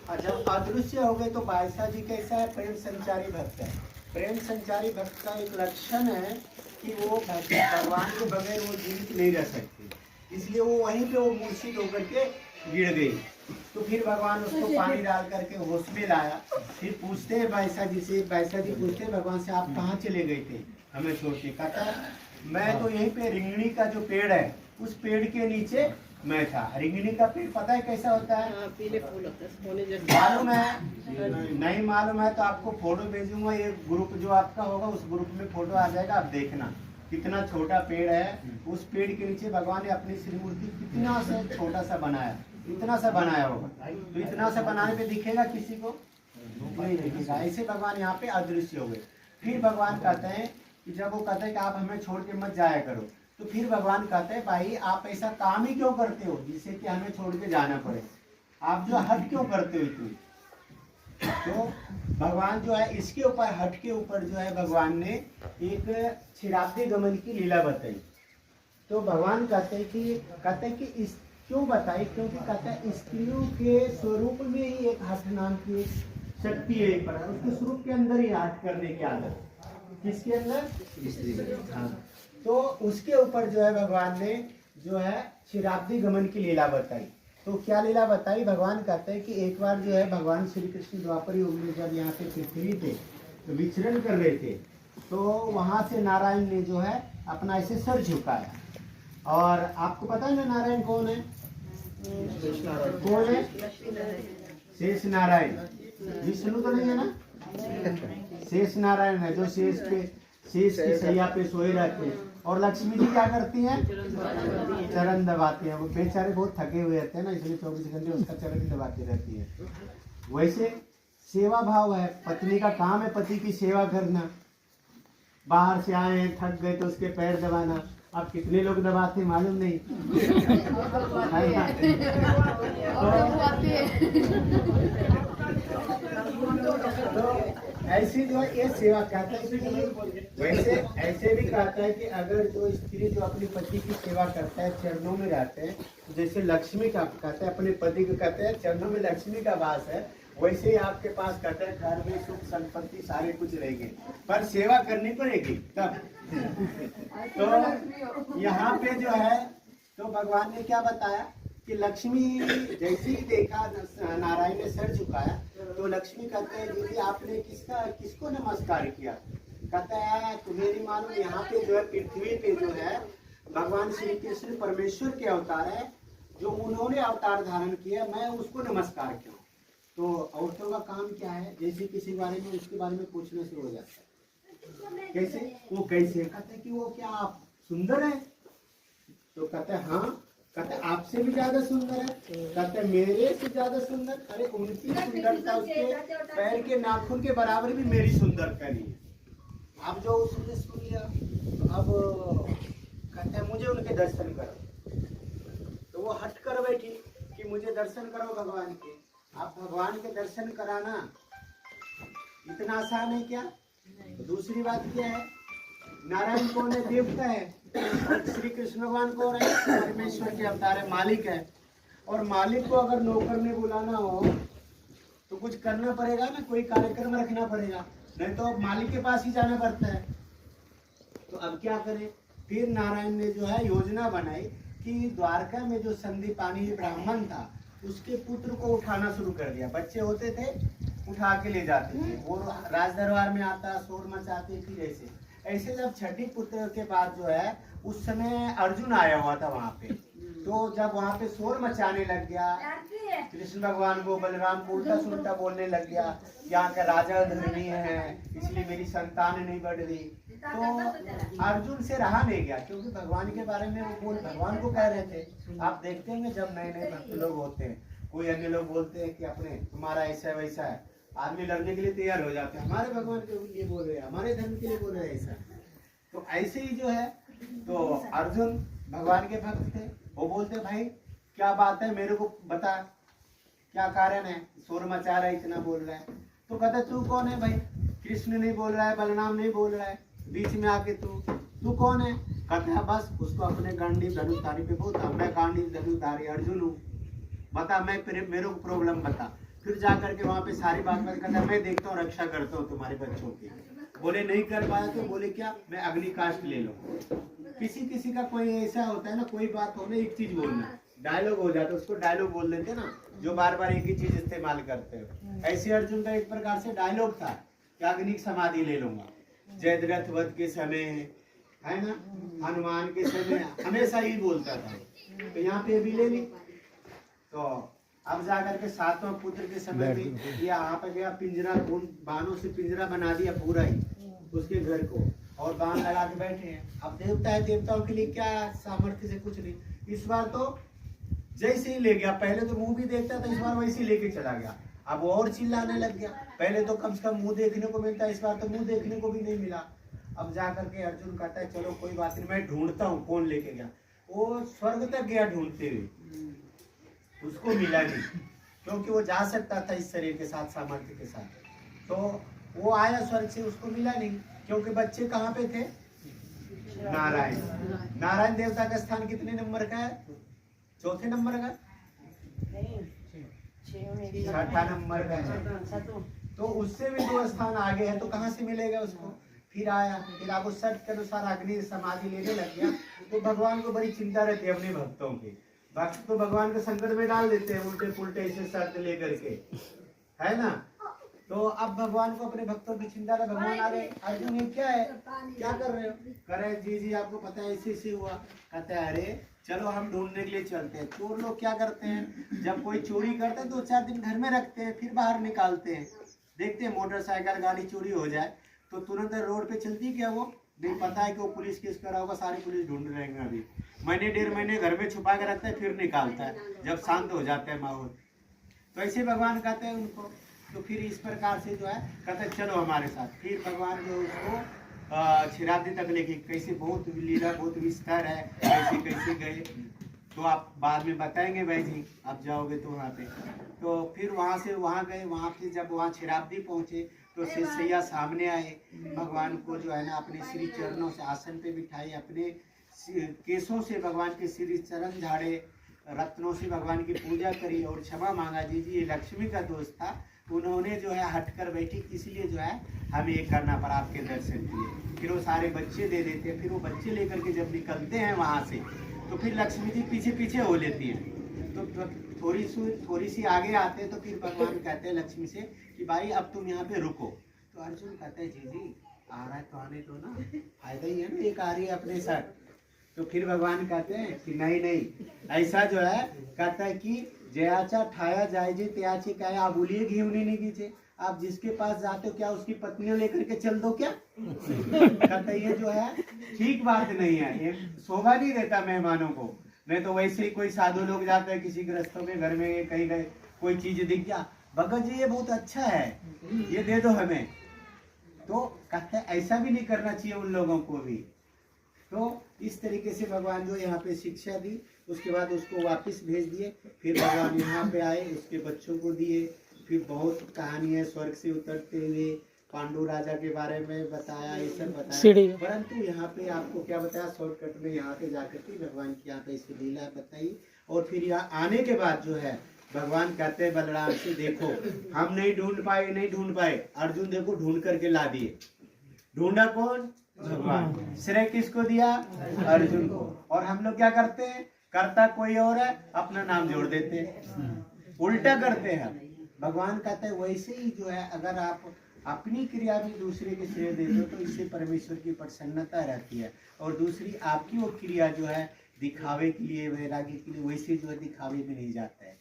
जब अदृश्य हो गए तो बादशाह जी कैसा है? प्रेम संचारी भक्त है। प्रेम संचारी भक्त का एक लक्षण है कि वो भगवान के बगैर वो जीवित नहीं रह सकते, इसलिए वो वहीं पे वो मूर्छित होकर के गिर गई। तो फिर भगवान उसको पानी डाल करके होश में लाया। फिर पूछते हैं बादशाह जी से, बादशाह जी पूछते हैं भगवान से, आप कहाँ चले गए थे हमें छोड़ के? कहता है मैं तो यहीं पे रिंगणी का जो पेड़ है उस पेड़ के नीचे मैं था। रिंगणी का पेड़ पता है कैसा होता है? पीले फूल होते हैं, सोने जैसे। मालूम है? नहीं मालूम है तो आपको फोटो भेजूंगा, ये ग्रुप जो आपका होगा उस ग्रुप में फोटो आ जाएगा, आप देखना कितना छोटा पेड़ है। उस पेड़ के नीचे भगवान ने अपनी श्री मूर्ति कितना सा छोटा सा बनाया, इतना सा बनाया होगा। तो इतना सा बनाने पे दिखेगा किसी को? नहीं दिखेगा। ऐसे भगवान यहाँ पे अदृश्य हो गए। फिर भगवान कहते हैं कि जब वो कहते हैं कि आप हमें छोड़ के मत जाया करो, तो फिर भगवान कहते हैं भाई आप ऐसा काम ही क्यों करते हो जिससे कि हमें छोड़ के जाना पड़े? आप जो हट क्यों करते हो इतनी? तो भगवान जो है इसके ऊपर, हट के ऊपर जो है भगवान ने एक क्षीराब्दी गमन की लीला बताई। तो भगवान कहते हैं कि इस क्यों बताई? क्योंकि कहते हैं स्त्रियों के स्वरूप में ही एक हठ नाम की शक्ति है, उसके स्वरूप के अंदर ही हट करने की आदत। किसके अंदर? स्त्री। हाँ, तो उसके ऊपर जो है भगवान ने जो है क्षीराब्दी गमन की लीला बताई। तो क्या लीला बताई? भगवान कहते हैं कि एक बार जो है भगवान श्री कृष्ण द्वापर युग में जब यहाँ पे पृथ्वी पे तो विचरण कर रहे थे, तो वहाँ से नारायण ने जो है अपना ऐसे सर झुकाया। और आपको पता है ना नारायण कौन है? कौन है? शेष नारायण। विष्णु तो नहीं है ना? शेष नारायण है जो शेष की सैया पे सोए रहते हैं। और लक्ष्मी जी क्या करती हैं? चरण दबाते हैं। वो बेचारे बहुत थके हुए रहते हैं ना, इसलिए 24 घंटे उसका चरण दबाती रहती है। वैसे सेवा भाव है, पत्नी का काम है पति की सेवा करना। बाहर से आए हैं थक गए तो उसके पैर दबाना। अब कितने लोग दबाते मालूम नहीं। तो ऐसी जो है ये सेवा कहता है। वैसे ऐसे भी कहता है कि अगर जो स्त्री जो अपने पति की सेवा करता है, चरणों में रहते हैं, जैसे लक्ष्मी का कहते हैं अपने पति को कहते हैं चरणों में लक्ष्मी का वास है, वैसे ही आपके पास कहते हैं घर में सुख संपत्ति सारे कुछ रहेंगे, पर सेवा करनी पड़ेगी तब। तो यहाँ पे जो है तो भगवान ने क्या बताया कि लक्ष्मी जैसे ही देखा नारायण ने सर झुकाया तो लक्ष्मी कहते हैं दीदी आपने किसको नमस्कार किया? कहता है तुम्हें नहीं मालूम, यहाँ पे जो है पृथ्वी पे जो है भगवान श्री कृष्ण परमेश्वर के अवतार है, जो उन्होंने अवतार धारण किया, मैं उसको नमस्कार क्यों? तो औरतों का काम क्या है? जैसे किसी बारे में उसके बारे में पूछने से हो जाता है। कैसे? वो कैसे? कहते हैं कि वो क्या आप सुंदर है? तो कहते हैं हाँ। कहते हैं आपसे भी ज्यादा सुंदर है? कहते हैं मेरे से ज्यादा सुंदर? अरे उनकी सुंदरता उसके पैर के नाखून के बराबर भी मेरी सुंदरता नहीं है। आप जो उसने सुन लिया, अब कहते हैं मुझे उनके दर्शन करो। तो वो हट कर बैठी कि मुझे दर्शन करो भगवान के। आप भगवान के दर्शन कराना इतना आसान है क्या? दूसरी बात क्या है? नारायण कौन है? देवता है। श्री कृष्ण भगवान कौन है? परमेश्वर के अवतार है, मालिक है। और मालिक को अगर नौकर में बुलाना हो तो कुछ करना पड़ेगा ना, कोई कार्यक्रम रखना पड़ेगा, नहीं तो मालिक के पास ही जाना पड़ता है। तो अब क्या करें? फिर नारायण ने जो है योजना बनाई कि द्वारका में जो संदीपानी ब्राह्मण था उसके पुत्र को उठाना शुरू कर दिया। बच्चे होते थे उठा के ले जाते थे, वो राज दरबार में आता, शोर मचाते थे। ऐसे जब छठी पुत्र के बाद जो है उस समय अर्जुन आया हुआ था वहाँ पे, तो जब वहाँ पे शोर मचाने लग गया, कृष्ण भगवान को बलराम को उल्टा सुल्टा बोलने लग गया, यहाँ का राजा धर्मी है इसलिए मेरी संतान नहीं बढ़ रही, तो अर्जुन से रहा नहीं गया, क्योंकि भगवान के बारे में वो भगवान को कह रहे थे। आप देखते हैं जब नए नए भक्त लोग होते हैं, कोई अन्य लोग बोलते हैं कि अपने तुम्हारा ऐसा है वैसा है, आदमी लड़ने के लिए तैयार हो जाते हैं, हमारे भगवान के लिए बोल रहे हैं, हमारे धर्म के लिए बोल रहे हैं ऐसा। तो ऐसे ही जो है तो अर्जुन भगवान के भक्त थे, वो बोलते भाई क्या बात है मेरे को बता, क्या कारण है, शोर मचा रहा है, इतना बोल रहा है। तो कहता तू कौन है भाई? कृष्ण नहीं बोल रहा है, बलराम नहीं बोल रहा है, बीच में आके तू कौन है? कहता है बस उसको अपने गांडी धनुषधारी पे बोलता, मैं गांडी धनुषधारी अर्जुन हूँ, बता मैं मेरे को प्रॉब्लम बता। फिर जा करके वहाँ पे सारी बात करता मैं देखता हूँ, रक्षा करता हूँ तुम्हारे बच्चों की। बोले नहीं कर पाया तो बोले क्या, मैं अग्नि कास्ट ले लो। किसी किसी का कोई ऐसा होता है ना, कोई बात हो ना, एक चीज बोलना, डायलॉग हो जाता है, उसको डायलॉग बोल देते ना, जो बार बार एक ही चीज इस्तेमाल करते हो। ऐसे अर्जुन का एक प्रकार से डायलॉग था कि अग्नि समाधि ले लूंगा, जयद्रथ वध के समय है ना, हनुमान के समय हमेशा ही बोलता था। तो यहाँ पे भी ले ली। तो अब जाकर के सातवां पुत्र के समय में ये यहाँ पे गया, पिंजरा बाणों से पिंजरा बना दिया पूरा ही उसके घर को, और बाण लगा के बैठे हैं। अब देवता है, देवताओं के लिए क्या सामर्थ्य से कुछ नहीं। इस बार तो जैसे ही ले गया, पहले तो मुंह भी देखता था, इस बार वैसे ही लेके चला गया। अब और चिल्लाने लग गया, पहले तो कम से कम मुंह देखने को मिलता, इस बार तो मुंह देखने को भी नहीं मिला। अब जाकर के अर्जुन कहता है चलो कोई बात नहीं, मैं ढूंढता हूँ कौन लेके गया। वो स्वर्ग तक गया ढूंढते हुए, उसको मिला नहीं, क्योंकि वो जा सकता था इस शरीर के साथ, सामर्थ्य के साथ। तो वो आया स्वर्ग से, उसको मिला नहीं, क्योंकि बच्चे कहाँ पे थे, नारायण। नारायण देवता का स्थान कितने नंबर का है, चौथे नंबर का, छठा नंबर का है। तो उससे भी 2 स्थान आगे है, तो कहाँ से मिलेगा उसको। फिर आया, फिर आप उस शर्त के अनुसार अग्नि समाधि लेने लग गया। तो भगवान को बड़ी चिंता रहती है अपने भक्तों की। भक्त तो भगवान के संकट में डाल देते हैं उल्टे पुल्टे ऐसे शर्त लेकर के, है ना। तो अब भगवान को अपने भक्तों की चिंता है। भगवान आ गए, अर्जुन ये क्या है, क्या कर रहे हो। कह रहे जी जी आपको पता है ऐसे ऐसे हुआ। कहते हैं अरे चलो हम ढूंढने के लिए चलते हैं। चोर लोग क्या करते हैं, जब कोई चोरी करते हैं 2-4 दिन घर में रखते हैं, फिर बाहर निकालते हैं। देखते हैं मोटरसाइकिल गाड़ी चोरी हो जाए तो तुरंत रोड पे चलती क्या, वो नहीं पता है कि वो पुलिस केस करा होगा, सारी पुलिस ढूंढ रहेंगे। अभी महीने 1.5 महीने घर में छुपा के रखता है, फिर निकालता है जब शांत हो जाता है माहौल। तो ऐसे भगवान कहते हैं उनको। तो फिर इस प्रकार से जो है कहते हैं चलो हमारे साथ। फिर भगवान जो उसको क्षीराब्दी तक लेके, कैसे बहुत लीला बहुत विस्तार है, कैसे कैसे गए तो आप बाद में बताएंगे भाई जी, आप जाओगे तो वहाँ पे। तो फिर वहाँ से वहाँ गए, वहाँ पे जब वहाँ क्षीराब्दी पहुँचे तो शेषैया सामने आए। भगवान को जो है ना अपने श्री चरणों से आसन पे बिठाए, अपने केसों से भगवान के श्री चरण झाड़े, रत्नों से भगवान की पूजा करी और क्षमा मांगा। जी जी ये लक्ष्मी का दोस्त था, उन्होंने जो है हटकर बैठी, इसलिए जो है हमें ये करना पड़ा, आपके दर्शन किए। फिर वो सारे बच्चे दे देते हैं। फिर वो बच्चे लेकर के जब निकलते हैं वहाँ से, तो फिर लक्ष्मी जी पीछे पीछे हो लेती हैं। तो थोड़ी सी आगे आते हैं तो फिर भगवान कहते हैं लक्ष्मी से कि भाई अब तुम यहाँ पे रुको। तो अर्जुन कहते हैं जी जी आ रहा है तो आने दो ना, फायदा ही है ना, एक आ रही है अपने साथ। तो फिर भगवान कहते हैं कि नहीं नहीं, ऐसा जो है कहता है कि जयाचा ठाया जाए जे त्याची क्या, आप बोलिए घी नहीं कीजिए। आप जिसके पास जाते हो क्या उसकी पत्नियां लेकर के चल दो क्या। कहता है ये जो है ठीक बात नहीं है, ये शोभा नहीं देता मेहमानों को। नहीं तो वैसे ही कोई साधु लोग जाते हैं किसी गृहस्थों के घर में, कहीं गए कोई चीज दिख गया, भगत जी ये बहुत अच्छा है ये दे दो हमें। तो कहते हैं ऐसा भी नहीं करना चाहिए उन लोगों को भी। तो इस तरीके से भगवान जो यहाँ पे शिक्षा दी, उसके बाद उसको वापस भेज दिए। फिर भगवान यहाँ पे आए, उसके बच्चों को दिए। फिर बहुत कहानी है, स्वर्ग से उतरते हुए पांडु राजा के बारे में बताया, ये सब बताया। परंतु यहाँ पे आपको क्या बताया, शॉर्टकट में यहाँ पे जाकर के भगवान की यहाँ पे इसकी लीला बताई। और फिर यहाँ आने के बाद जो है भगवान कहते हैं बलराम से, देखो हम नहीं ढूंढ पाए, अर्जुन देखो ढूंढ करके ला दिए। ढूंढा कौन, भगवान। श्रेय किसको दिया, अर्जुन को। और हम लोग क्या करते हैं, करता कोई और है, अपना नाम जोड़ देते हैं, उल्टा करते हैं। भगवान कहते हैं वैसे ही जो है अगर आप अपनी क्रिया भी दूसरे के श्रेय देते हो तो इससे परमेश्वर की प्रसन्नता रहती है। और दूसरी आपकी वो क्रिया जो है दिखावे के लिए, वैराग्य के लिए, वैसे जो है दिखावे में नहीं जाता है।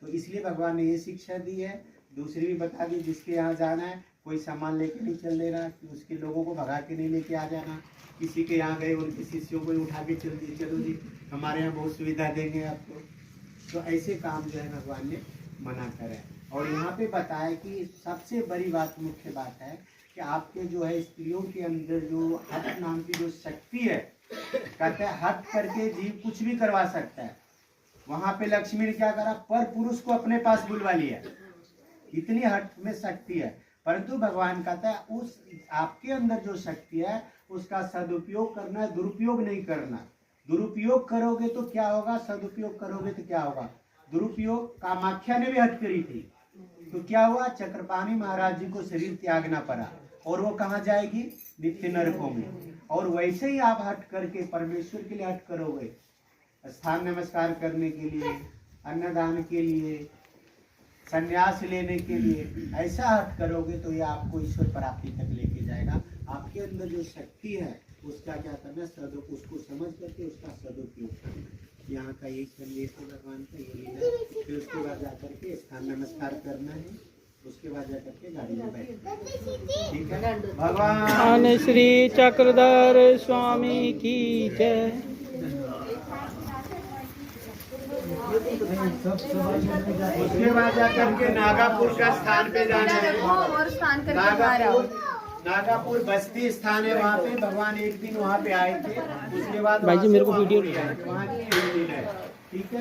तो इसलिए भगवान ने ये शिक्षा दी है। दूसरी भी बता दी, जिसके यहाँ जाना है कोई सामान लेके नहीं चल देना, कि उसके लोगों को भगा के नहीं लेके आ जाना। किसी के यहाँ गए उनके शिष्यों को उठा के चल दिए, चलो जी हमारे यहाँ बहुत सुविधा देंगे आपको। तो ऐसे काम जो है भगवान ने मना करे। और यहाँ पे बताया कि सबसे बड़ी बात, मुख्य बात है कि आपके जो है स्त्रियों के अंदर जो हठ नाम की जो शक्ति है, कहते हैं हठ करके जीव कुछ भी करवा सकता है। वहां पे लक्ष्मी ने क्या करा, पर पुरुष को अपने पास बुलवा लिया, इतनी हठ में शक्ति है। परंतु भगवान कहता है उस आपके अंदर जो शक्ति है उसका सदुपयोग करना है, दुरुपयोग नहीं करना। दुरुपयोग करोगे तो क्या होगा, सदुपयोग करोगे तो क्या होगा। दुरुपयोग कामाख्या ने भी हट करी थी, तो क्या हुआ, चक्रपाणी महाराज जी को शरीर त्यागना पड़ा और वो कहाँ जाएगी, नित्य नरकों में। और वैसे ही आप हट करके परमेश्वर के लिए हट करोगे, स्थान नमस्कार करने के लिए, अन्नदान के लिए, संन्यास लेने के लिए, ऐसा हट करोगे तो ये आपको ईश्वर प्राप्ति तक लेके जाएगा। आपके अंदर जो शक्ति है उसका क्या करना, सदुपयोग, उसको समझ करके उसका सदुपयोग करना। यहाँ का यही संदेश है भगवान का, ये लीला। फिर उसके बाद जाकर के स्थान नमस्कार करना है, उसके बाद जाकर के गाड़ी में बैठना, ठीक है। भगवान श्री चक्रधर स्वामी की जय। उसके बाद जाकर के नागापुर का स्थान पे जाना है। नागापुर बस्ती स्थान है, वहाँ पे भगवान एक दिन वहाँ पे आए थे। उसके बाद भाई जी मेरे को वीडियो वहाँ की एक दिन है, ठीक है।